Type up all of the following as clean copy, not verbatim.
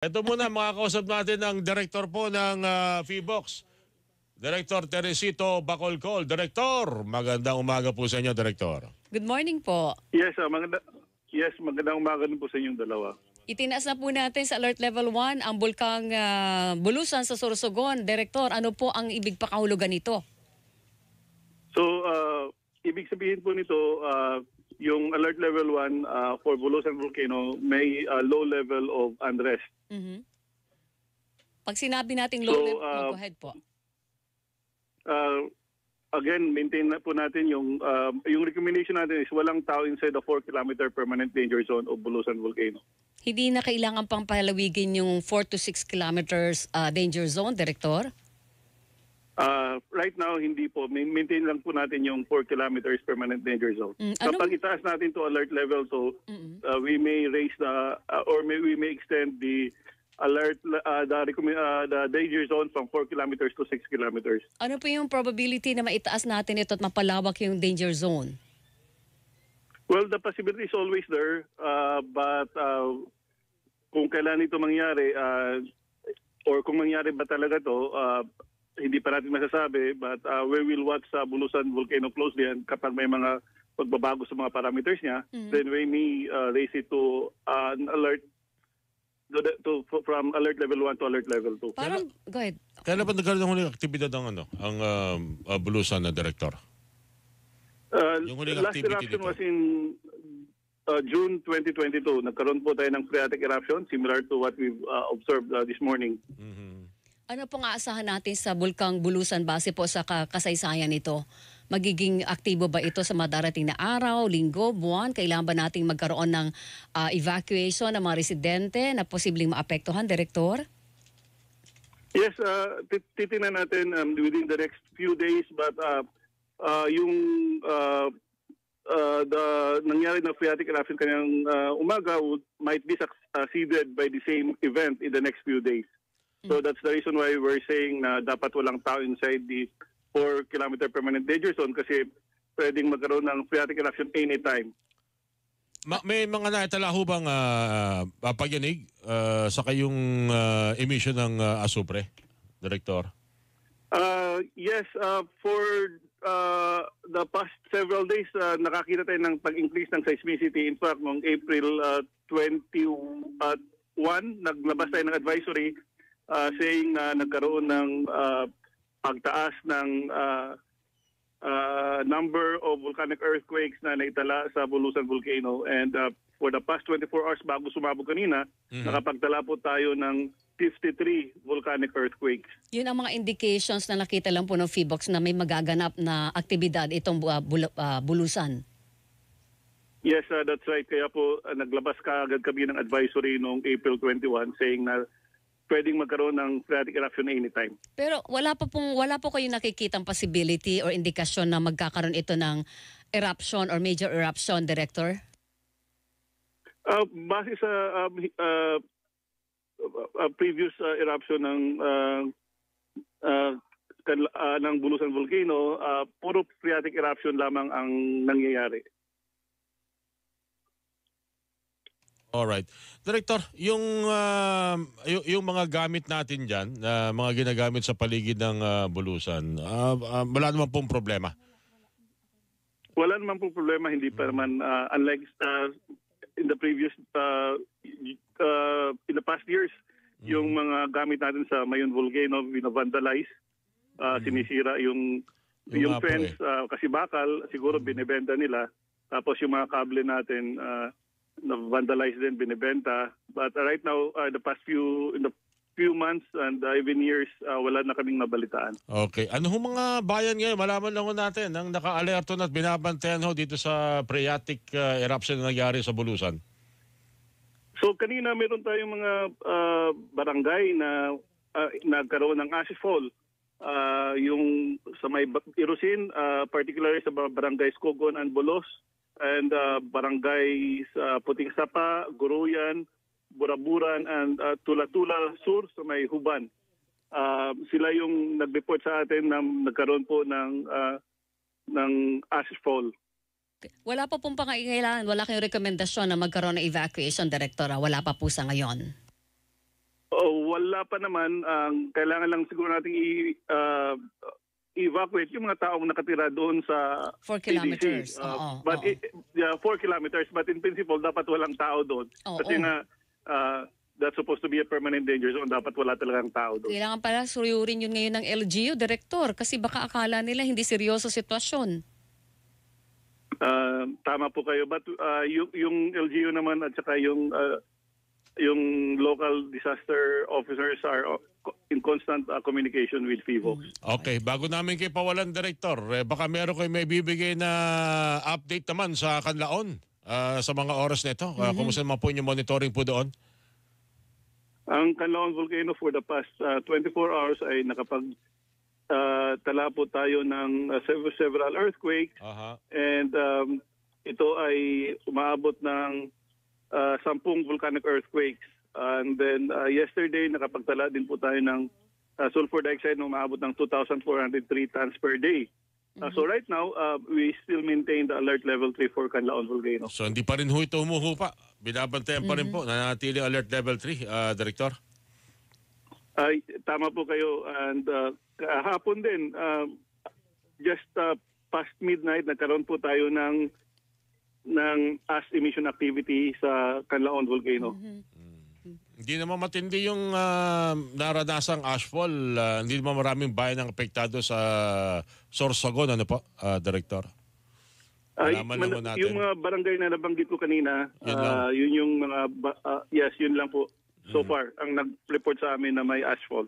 Ito muna, makakausap natin ang director po ng PHIVOLCS, Director Teresito Bacolcol. Director, magandang umaga po sa inyo, Director. Good morning po. Magandang umaga din po sa inyong dalawa. Itinaas na po natin sa Alert Level 1 ang bulkang Bulusan sa Sorsogon. Director, ano po ang ibig pakahulugan nito? So, ibig sabihin po nito, yung Alert Level 1 for Bulusan Volcano may low level of unrest. Mm-hmm. Pag sinabi nating low level, go ahead po. Again, maintain na po natin yung recommendation natin is walang tao inside the 4-kilometer permanent danger zone of Bulusan Volcano. Hindi na kailangan pang palawigin yung 4 to 6 kilometers danger zone, Director? Right now, hindi po. Maintain lang po natin yung 4 kilometers permanent danger zone. Kapag itaas natin to alert level 2, we may raise we may extend the alert, the danger zone from 4 kilometers to 6 kilometers. Ano po yung probability na maitaas natin ito at mapalawak yung danger zone? Well, the possibility is always there, but kung kailan ito mangyari, or kung mangyari ba talaga to, hindi pa natin masasabi, but we will watch Bulusan Volcano closely, and kapag may mga pagbabago sa mga parameters niya, then we may raise it to an alert, from alert level 1 to alert level 2. Parang, go ahead. Kailan pa nagkaroon ng huling aktibidad ang Bulusan na, Director? Yung huling Last activity eruption dito was in June 2022. Nagkaroon po tayo ng phreatic eruption similar to what we've observed this morning. Ano pong aasahan natin sa bulkang Bulusan base po sa kasaysayan nito? Magiging aktibo ba ito sa madarating na araw, linggo, buwan? Kailangan ba nating magkaroon ng evacuation ng mga residente na posibleng maapektuhan, Director? Yes, titingnan natin within the next few days, but yung the nangyari na phreatic eruption kanyang umaga might be succeeded by the same event in the next few days. So that's the reason why we're saying na dapat walang tao inside the 4-kilometer permanent danger zone kasi pwedeng magkaroon ng phreatic eruption anytime. May mga naitala ho bang pagyanig sa kayong emission ng asupre, Director? Yes, for the past several days, nakakita tayo ng pag-increase ng seismicity. In fact, noong April 21, naglabas tayo ng advisory saying na nagkaroon ng pagtaas ng number of volcanic earthquakes na naitala sa Bulusan Volcano. And for the past 24 hours bago sumabog kanina, nakapagtala po tayo ng 53 volcanic earthquakes. Yun ang mga indications na nakita lang po ng PHIVOLCS na may magaganap na aktibidad itong Bulusan. Yes, that's right. Kaya po naglabas kaagad kami ng advisory noong April 21 saying na pwedeng magkaroon ng phreatic eruption anytime. Pero wala po kayong nakikitang possibility or indikasyon na magkakaroon ito ng eruption or major eruption, Director? Base sa previous eruption ng Bulusan Volcano, puro phreatic eruption lamang ang nangyayari. Alright. Director, yung mga gamit natin dyan, mga ginagamit sa paligid ng Bulusan, wala naman pong problema? Wala naman pong problema. Hindi pa naman, unlike in the previous, in the past years, yung mga gamit natin sa Mayon Volcano, binavandalize, sinisira yung fence, kasi bakal, siguro binibenta nila. Tapos yung mga kable natin, na-vandalize din, binibenta. But right now, in the few months and even years, wala na kaming nabalitaan. Okay. Ano hong mga bayan ngayon? Malaman lang ho natin ang naka-alerto na at binabantayan ho dito sa phreatic eruption na nangyari sa Bulusan. So kanina meron tayong mga barangay na nagkaroon ng asphalt. Yung sa may Irusin, particularly sa barangay Skogon and Bolos, and barangays Puting Sapa, Guruyan, Buraburan, and Tula-Tula Sur sa may Huban. Sila yung nag-report sa atin na nagkaroon po ng ashfall. Wala pa pong pangailangan, wala kayong rekomendasyon na magkaroon ng evacuation, Directora? Wala pa po sa ngayon? Wala pa naman. Kailangan lang siguro nating evacuate yung mga taong nakatira doon sa 4 kilometers. CDC. Oo, But oo. 4 kilometers, but in principle, dapat walang tao doon. Oo. Kasi nga, that's supposed to be a permanent danger zone. Dapat wala talagang tao doon. Kailangan pala suyurin yun ngayon ng LGU, Director, kasi baka akala nila hindi seryoso sitwasyon. Tama po kayo. But yung LGU naman at saka yung local disaster officers are in constant communication with FIVO. Okay, bago namin kayo pawalan, Director, baka meron kayo may bibigay na update naman sa Canlaon sa mga oras na ito. Kumusta naman po yung monitoring po doon? Ang Canlaon Volcano for the past 24 hours ay tala po tayo ng several earthquakes. And ito ay umaabot ng 10 volcanic earthquakes. And then yesterday nakapagtala din po tayo ng sulfur dioxide na umaabot ng 2,403 tons per day. So right now, we still maintain the alert level 3 for Canlaon Volcano. So hindi pa rin ho ito humuhupa. Binabantayan pa rin po. Nanatiling alert level 3, Director? Ay, tama po kayo. And kahapon din, just past midnight, nagkaroon po tayo ng ash emission activity sa Canlaon Volcano. Hindi naman matindi yung naranasang ashfall. Hindi naman maraming bayan ang apektado sa Sorsogon. Ano po, Director? Malaman naman natin. Yung mga barangay na nabanggit ko kanina, Yun lang. yun yung mga, yes, yun lang po so far ang nag-report sa amin na may ashfall.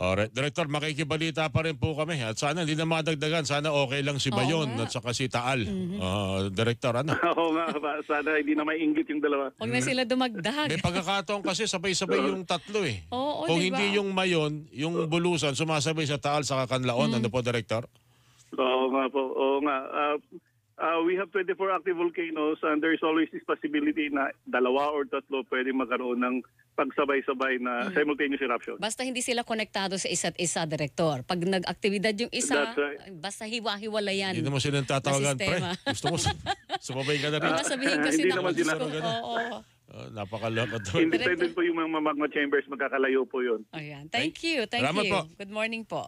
Alright. Director, makikibalita pa rin po kami. At sana hindi na madagdagan. Sana okay lang si Bayon nga. at saka si Taal. Director, ano? Oo nga, sana hindi na may inggit yung dalawa. Huwag na sila dumagdag. May pagkakataon kasi sabay-sabay yung tatlo eh. Oo, Kung diba? hindi yung Mayon, yung Bulusan, sumasabay sa Taal sa Canlaon. Ano po, Director? Oo nga po. Oo nga. We have 24 active volcanoes and there is always this possibility na 2 or 3 pwede magkaroon ng pagsabay-sabay na simultaneous eruption. Basta hindi sila konektado sa isa't isa, Director. Pag nag-aktibidad yung isa, That's right. basta hiwa-hiwalayan. Hindi naman sila tatawagan, Na pre. sistema. Gusto mo, sumabay ka na rin. Baka sabihin kasi Hindi na naman sila. Oo. Napakalakot. Independent po yung mga magma chambers, magkakalayo po yun. Ayan. Thank you. Thank Salamat you. po. Good morning po.